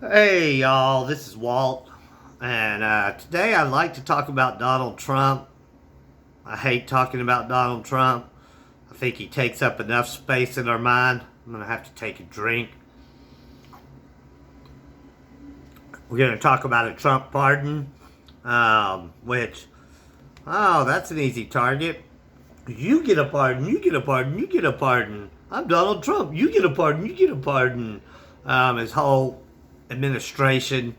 Hey y'all, this is Walt, and today I'd like to talk about Donald Trump. I hate talking about Donald Trump. I think he takes up enough space in our mind. I'm gonna have to take a drink. We're gonna talk about a Trump pardon, which, oh, that's an easy target. You get a pardon, you get a pardon, you get a pardon. I'm Donald Trump, you get a pardon, you get a pardon. His whole administration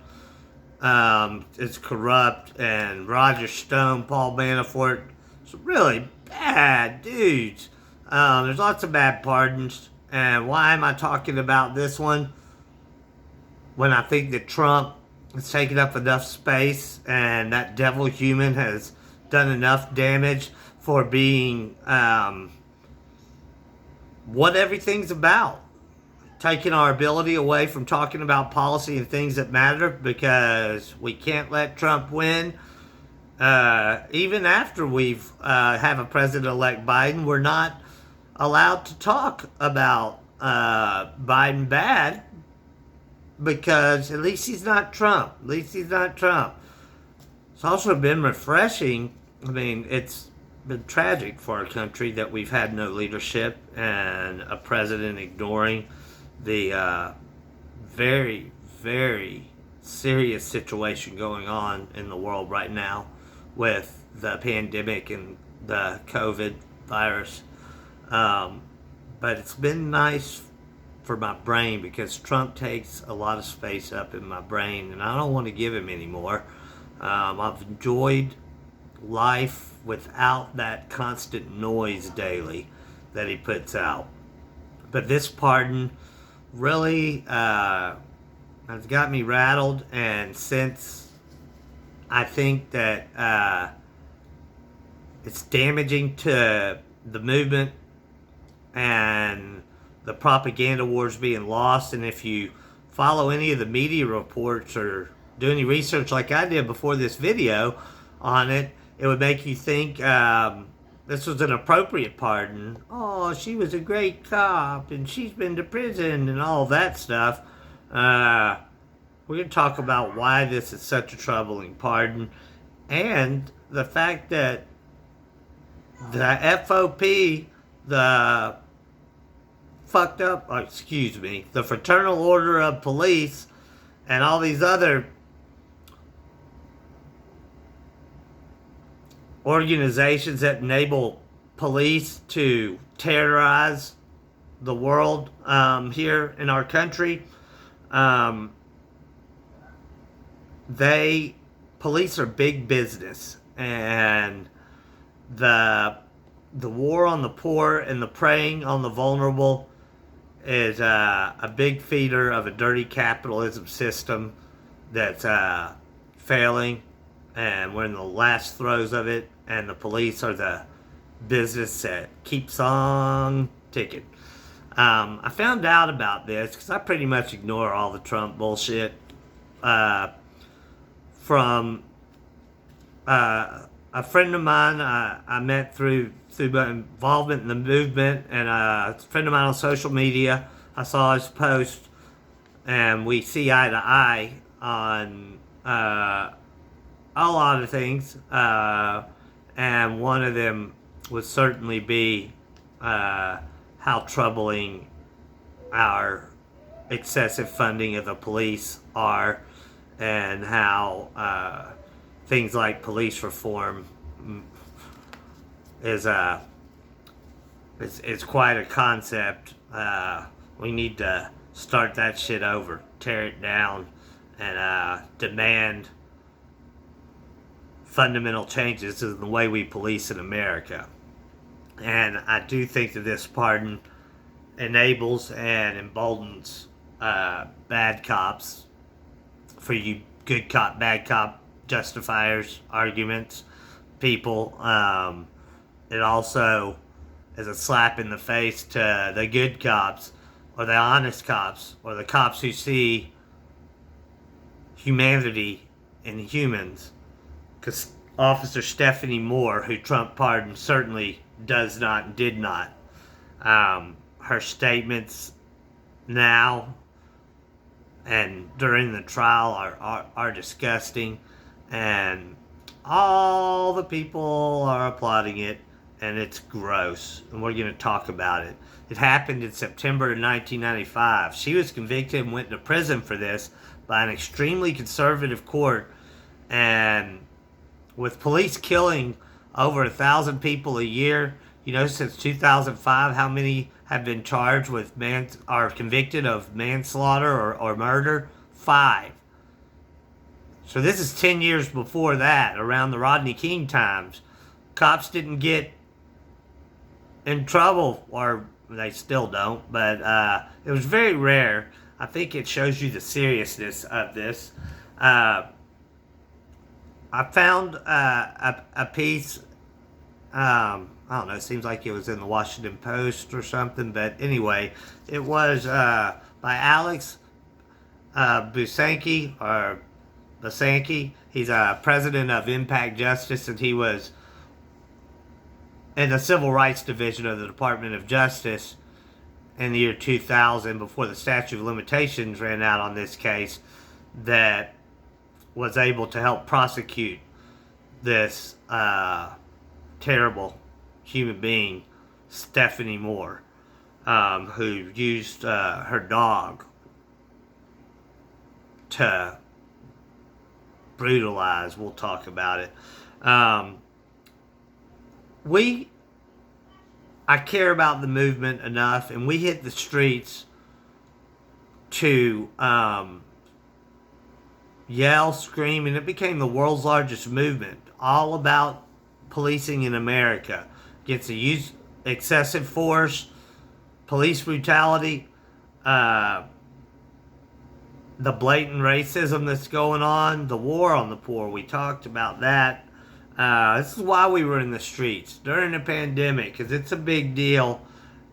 is corrupt, and Roger Stone, Paul Manafort, some really bad dudes. There's lots of bad pardons, and why am I talking about this one when I think that Trump has taken up enough space and that devil human has done enough damage for being what everything's about? Taking our ability away from talking about policy and things that matter because we can't let Trump win. Even after we've have a president-elect Biden, we're not allowed to talk about Biden bad because at least he's not Trump. At least he's not Trump. It's also been refreshing. I mean, it's been tragic for our country that we've had no leadership and a president ignoring the very, very serious situation going on in the world right now with the pandemic and the COVID virus. But it's been nice for my brain because Trump takes a lot of space up in my brain and I don't want to give him any more. I've enjoyed life without that constant noise daily that he puts out. But this pardon really has got me rattled, and since I think that it's damaging to the movement and the propaganda wars being lost, and if you follow any of the media reports or do any research like I did before this video on it, it would make you think this was an appropriate pardon. Oh, she was a great cop and she's been to prison and all that stuff. We're going to talk about why this is such a troubling pardon and the fact that the FOP, the fucked up, the Fraternal Order of Police, and all these other organizations that enable police to terrorize the world here in our country. Police are big business, and the war on the poor and the preying on the vulnerable is a big feeder of a dirty capitalism system that's failing, and we're in the last throes of it, and the police are the business that keeps on ticking. I found out about this because I pretty much ignore all the Trump bullshit from a friend of mine I met through my involvement in the movement, and a friend of mine on social media. I saw his post, and we see eye to eye on a lot of things, and one of them would certainly be how troubling our excessive funding of the police are, and how things like police reform is it's quite a concept. We need to start that shit over, tear it down, and demand fundamental changes in the way we police in America. And I do think that this pardon enables and emboldens bad cops, for you good cop, bad cop justifiers, arguments, people. It also is a slap in the face to the good cops, or the honest cops, or the cops who see humanity in humans. Because Officer Stephanie Mohr, who Trump pardoned, certainly does not and did not. Her statements now and during the trial are disgusting, and all the people are applauding it, and it's gross, and we're going to talk about it. It happened in September of 1995. She was convicted and went to prison for this by an extremely conservative court, and with police killing over 1,000 people a year, since 2005, how many have been charged with are convicted of manslaughter or murder? 5. So this is 10 years before that, around the Rodney King times. Cops didn't get in trouble, or they still don't, but it was very rare. I think it shows you the seriousness of this. I found a piece, I don't know, it seems like it was in the Washington Post or something, but anyway, it was by Alex Busanky, or Basanki. He's a president of Impact Justice, and he was in the Civil Rights Division of the Department of Justice in the year 2000, before the statute of limitations ran out on this case, that was able to help prosecute this terrible human being, Stephanie Mohr, who used her dog to brutalize. We'll talk about it. I care about the movement enough, and we hit the streets to yell, scream, and it became the world's largest movement, all about policing in America, against the use excessive force, police brutality, the blatant racism that's going on, the war on the poor. We talked about that. This is why we were in the streets during the pandemic, because it's a big deal.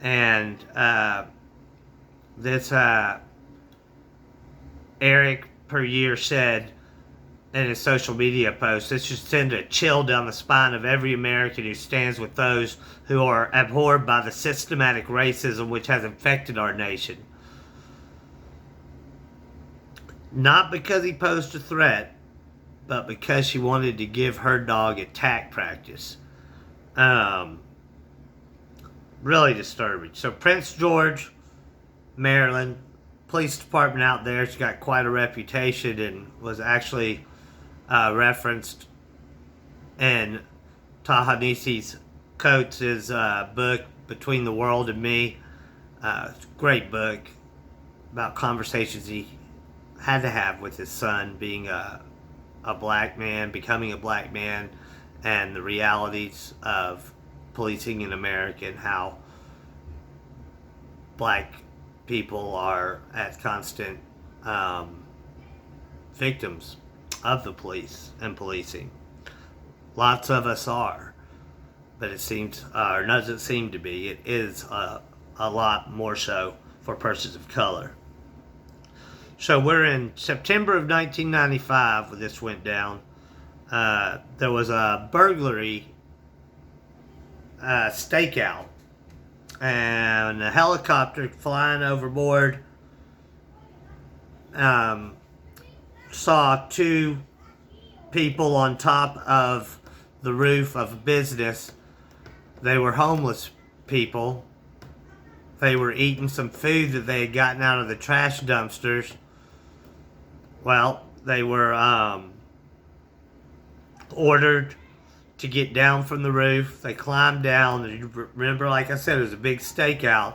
And this Eric per year said in his social media post, this should send a chill down the spine of every American who stands with those who are abhorred by the systematic racism which has infected our nation. Not because he posed a threat, but because she wanted to give her dog attack practice. Really disturbing. So Prince George, Maryland, police department out there, she's got quite a reputation, and was actually referenced in Ta-Nehisi Coates' book, Between the World and Me. It's a great book about conversations he had to have with his son, being a black man, becoming a black man, and the realities of policing in America, and how black people are at constant victims of the police and policing. Lots of us are, but it seems, or doesn't seem to be, it is a lot more so for persons of color. So we're in September of 1995 when this went down. There was a burglary stakeout, and a helicopter flying overboard saw 2 people on top of the roof of a business. They were homeless people. They were eating some food that they had gotten out of the trash dumpsters. Well, they were ordered to get down from the roof. They climbed down. Remember, like I said, it was a big stakeout.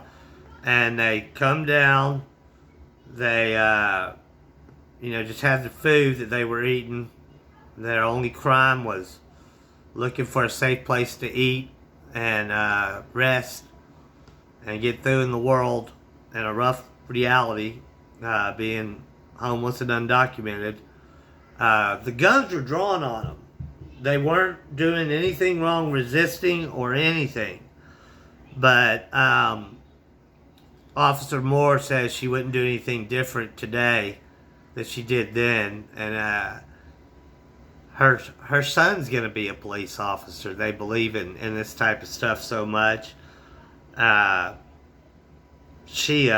And they come down. They, just had the food that they were eating. Their only crime was looking for a safe place to eat and rest and get through in the world, in a rough reality, being homeless and undocumented. The guns were drawn on them. They weren't doing anything wrong, resisting or anything. But Officer Mohr says she wouldn't do anything different today that she did then. And her son's going to be a police officer. They believe in this type of stuff so much. She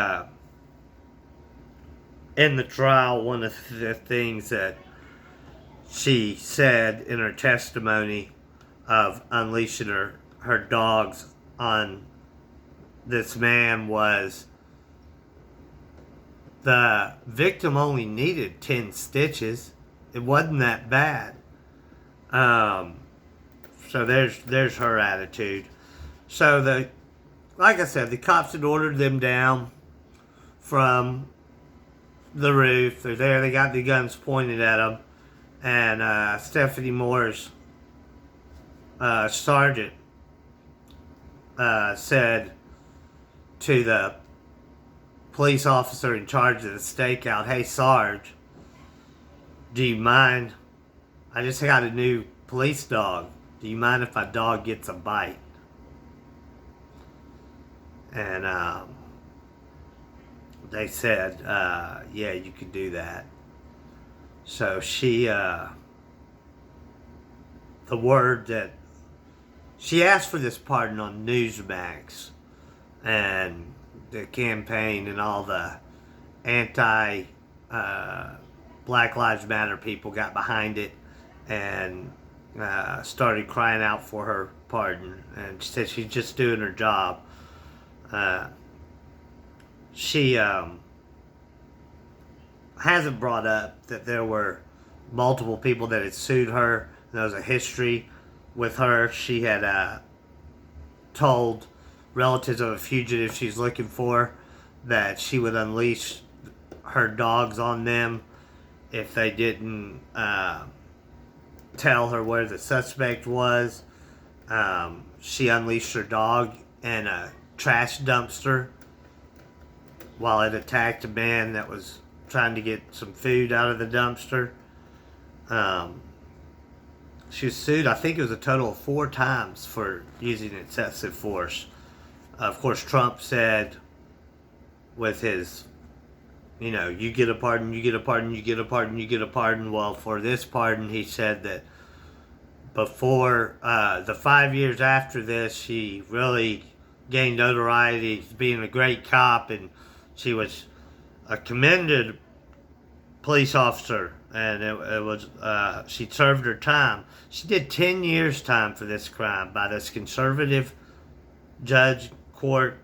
in the trial, one of the things that she said in her testimony of unleashing her dogs on this man was the victim only needed 10 stitches. It wasn't that bad. So there's her attitude. So like I said, the cops had ordered them down from the roof. They're there. They got the guns pointed at them. And Stephanie Mohr's sergeant said to the police officer in charge of the stakeout, "Hey, Sarge, do you mind? I just got a new police dog. Do you mind if my dog gets a bite?" And they said, "Yeah, you can do that." So she, the word that she asked for this pardon on Newsmax, and the campaign and all the anti Black Lives Matter people got behind it and started crying out for her pardon. And she said she's just doing her job. She hasn't brought up that there were multiple people that had sued her. There was a history with her. She had told relatives of a fugitive she's looking for that she would unleash her dogs on them if they didn't tell her where the suspect was. She unleashed her dog in a trash dumpster while it attacked a man that was trying to get some food out of the dumpster. She was sued, I think it was a total of 4 times for using excessive force. Of course, Trump said with his, you get a pardon, you get a pardon, you get a pardon, you get a pardon. Well, for this pardon, he said that before the 5 years after this, she really gained notoriety as being a great cop, and she was a commended police officer, and it was she served her time. She did 10 years time for this crime by this conservative judge court.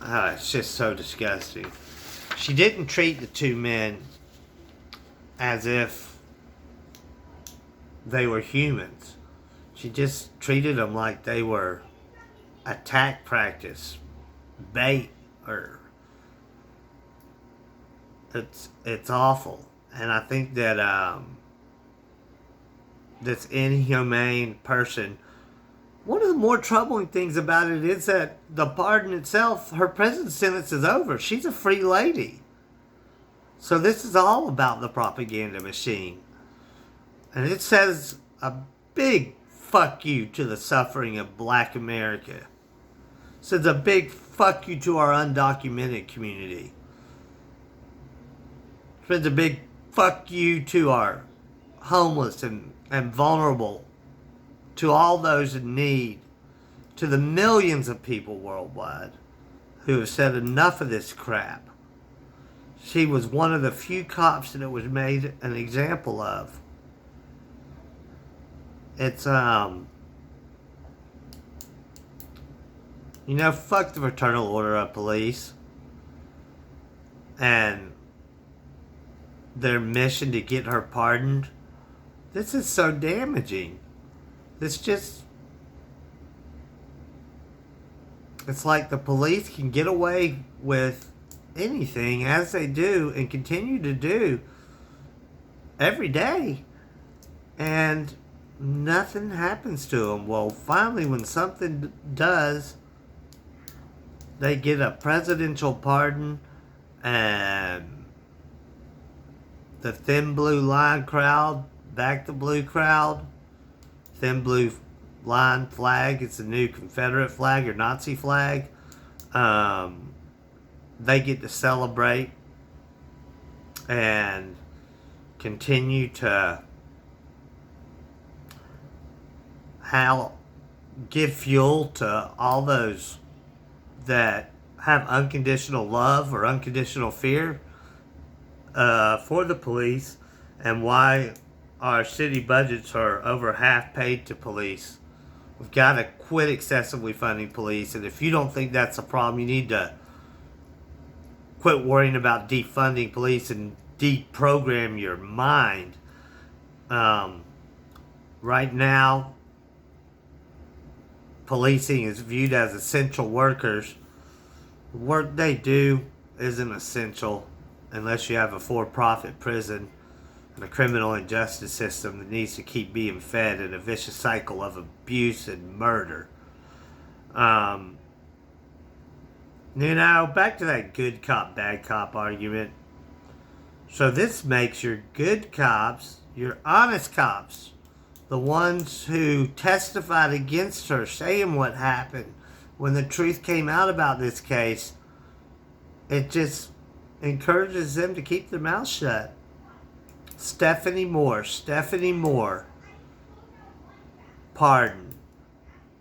It's just so disgusting. She didn't treat the 2 men as if they were humans. She just treated them like they were attack practice, bait, or it's awful. And I think that this inhumane person, one of the more troubling things about it is that the pardon itself, her prison sentence is over. She's a free lady. So this is all about the propaganda machine. And it says a big fuck you to the suffering of Black America. It says a big fuck you to our undocumented community. It says a big fuck you to our homeless and vulnerable, to all those in need, to the millions of people worldwide who have said enough of this crap. She was one of the few cops that it was made an example of. It's, fuck the Fraternal Order of Police and their mission to get her pardoned. This is so damaging. It's like the police can get away with anything, as they do and continue to do every day, and nothing happens to them. Well, finally, when something does, they get a presidential pardon, and the Thin Blue Line crowd, back the blue crowd, Thin Blue Line flag, it's a new Confederate flag or Nazi flag. They get to celebrate and continue to give fuel to all those that have unconditional love or unconditional fear for the police, and why our city budgets are over half paid to police. We've got to quit excessively funding police, and if you don't think that's a problem, you need to quit worrying about defunding police and deprogram your mind. Right now, policing is viewed as essential workers. The work they do isn't essential unless you have a for-profit prison and a criminal injustice system that needs to keep being fed in a vicious cycle of abuse and murder. Back to that good cop, bad cop argument. So this makes your good cops, your honest cops, the ones who testified against her, saying what happened when the truth came out about this case, it just encourages them to keep their mouth shut. Stephanie Mohr, pardon.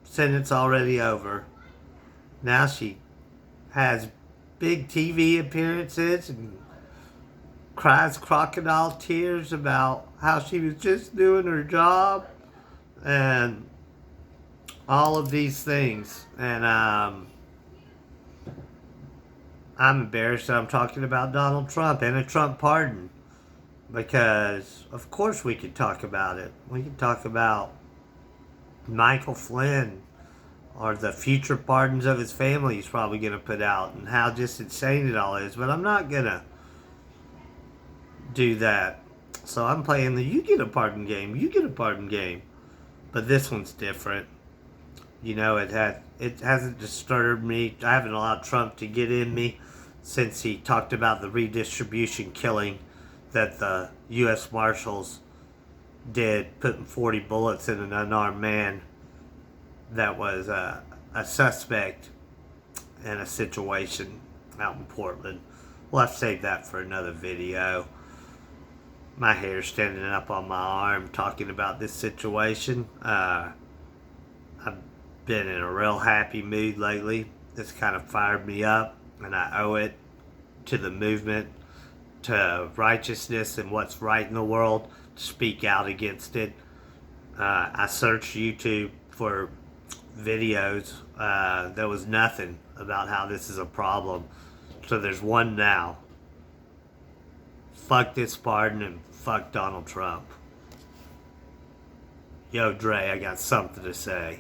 Sentence already over. Now she has big TV appearances and cries crocodile tears about how she was just doing her job and all of these things. And I'm embarrassed that I'm talking about Donald Trump and a Trump pardon, because of course we could talk about it. We could talk about Michael Flynn or the future pardons of his family he's probably going to put out and how just insane it all is. But I'm not going to do that. So I'm playing the you get a pardon game. But this one's different. You know, it hasn't disturbed me. I haven't allowed Trump to get in me since he talked about the redistribution killing that the U.S. Marshals did, putting 40 bullets in an unarmed man that was a suspect in a situation out in Portland. We'll have to save that for another video. My hair's standing up on my arm talking about this situation. I've been in a real happy mood lately. This kind of fired me up, and I owe it to the movement, to righteousness and what's right in the world, to speak out against it. I searched YouTube for videos. There was nothing about how this is a problem. So there's one now. Fuck this pardon and fuck Donald Trump. Yo, Dre, I got something to say.